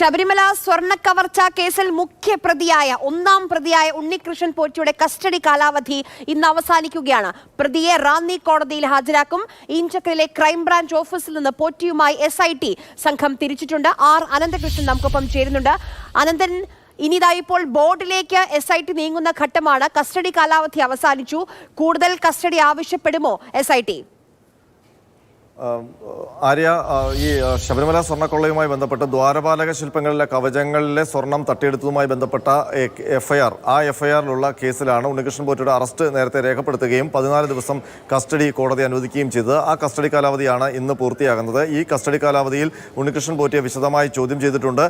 ശബരിമല സ്വർണ്ണക്കവർച്ച കേസിൽ ഒന്നാം പ്രതിയായ ഉണ്ണികൃഷ്ണൻ പോറ്റിയുടെ കസ്റ്റഡി കാലാവധി ഇന്ന് അവസാനിക്കുകയാണ്. പ്രതിയെ റാന്നി കോടതിയിൽ ഹാജരാക്കും. ഈഞ്ചക്കലിലെ ക്രൈംബ്രാഞ്ച് ഓഫീസിൽ നിന്ന് പോറ്റിയുമായി SIT സംഘം തിരിച്ചിട്ടുണ്ട്. അനന്തകൃഷ്ണൻ നമുക്കൊപ്പം ചേരുന്നുണ്ട്. അനന്തൻ, ഇനിതാ ഇപ്പോൾ ബോർഡിലേക്ക് SIT നീങ്ങുന്ന ഘട്ടമാണ്. കസ്റ്റഡി കാലാവധി അവസാനിച്ചു. കൂടുതൽ കസ്റ്റഡി ആവശ്യപ്പെടുമോ SIT? ആര്യ, ഈ ശബരിമല സ്വർണ്ണക്കൊള്ളയുമായി ബന്ധപ്പെട്ട് ദ്വാരപാലക ശില്പങ്ങളിലെ കവചങ്ങളിലെ സ്വർണം തട്ടിയെടുത്തതുമായി ബന്ധപ്പെട്ട FIR, ആ FIRലുള്ള കേസിലാണ് ഉണ്ണികൃഷ്ണൻ പോറ്റിയുടെ അറസ്റ്റ് നേരത്തെ രേഖപ്പെടുത്തുകയും 14 ദിവസം കസ്റ്റഡി കോടതി അനുവദിക്കുകയും ചെയ്തത്. ആ കസ്റ്റഡി കാലാവധിയാണ് ഇന്ന് പൂർത്തിയാകുന്നത്. ഈ കസ്റ്റഡി കാലാവധിയിൽ ഉണ്ണികൃഷ്ണൻ പോറ്റിയെ വിശദമായി ചോദ്യം ചെയ്തിട്ടുണ്ട്,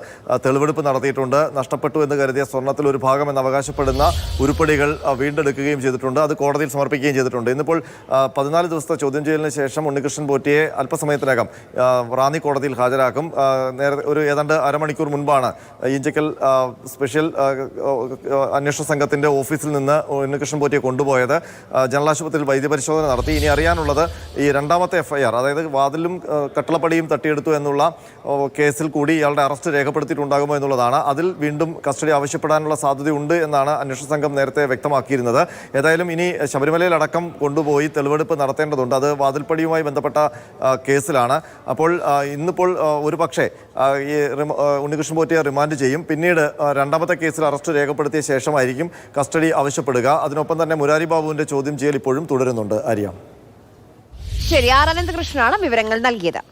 തെളിവെടുപ്പ് നടത്തിയിട്ടുണ്ട്. നഷ്ടപ്പെട്ടു എന്ന് കരുതിയ സ്വർണ്ണത്തിൽ ഒരു ഭാഗമെന്ന് അവകാശപ്പെടുന്ന ഉരുപ്പടികൾ വീണ്ടെടുക്കുകയും ചെയ്തിട്ടുണ്ട്. അത് കോടതിയിൽ സമർപ്പിക്കുകയും ചെയ്തിട്ടുണ്ട്. ഇന്നിപ്പോൾ 14 ദിവസത്തെ ചോദ്യം ചെയ്യലിന് ശേഷം ഉണ്ണികൃഷ്ണൻ പോറ്റിയെ അല്പസമയത്തിനകം റാന്നി കോടതിയിൽ ഹാജരാക്കും. നേരത്തെ ഏതാണ്ട് അരമണിക്കൂർ മുൻപാണ് ഈഞ്ചക്കൽ സ്പെഷ്യൽ അന്വേഷണ സംഘത്തിന്റെ ഓഫീസിൽ നിന്ന് ഉണ്ണികൃഷ്ണൻ പോറ്റിയെ കൊണ്ടുപോയത്. ജനറൽ ആശുപത്രിയിൽ വൈദ്യപരിശോധന നടത്തി. ഇനി അറിയാനുള്ളത് ഈ രണ്ടാമത്തെ FIR, അതായത് വാതിലും കട്ടളപ്പടിയും തട്ടിയെടുത്തു എന്നുള്ള കേസിൽ കൂടി ഇയാളുടെ അറസ്റ്റ് രേഖപ്പെടുത്തിയിട്ടുണ്ടാകുമോ എന്നുള്ളതാണ്. അതിൽ വീണ്ടും കസ്റ്റഡി ആവശ്യപ്പെടാനുള്ള സാധ്യതയുണ്ട് എന്നാണ് അന്വേഷണ സംഘം നേരത്തെ വ്യക്തമാക്കിയിരുന്നത്. ഏതായാലും ഇനി ശബരിമലയിലടക്കം കൊണ്ടുപോയി തെളിവെടുപ്പ് നടത്തേണ്ടതുണ്ട്. അത് വാതിൽപ്പടിയുമായി ബന്ധപ്പെട്ട കേസിലാണ്. അപ്പോൾ ഇന്നിപ്പോൾ ഒരു പക്ഷേ ഈ ഉണ്ണികൃഷ്ണൻ പോറ്റിയെ റിമാൻഡ് ചെയ്യും. പിന്നീട് രണ്ടാമത്തെ കേസിൽ അറസ്റ്റ് രേഖപ്പെടുത്തിയ ശേഷമായിരിക്കും കസ്റ്റഡി ആവശ്യപ്പെടുക. അതിനൊപ്പം തന്നെ മുരാരി ബാബുവിന്റെ ചോദ്യം ചെയ്യൽ ഇപ്പോഴും തുടരുന്നുണ്ട്. ആര്യ, ശരി. അനന്തകൃഷ്ണനാണ് വിവരങ്ങൾ നൽകിയത്.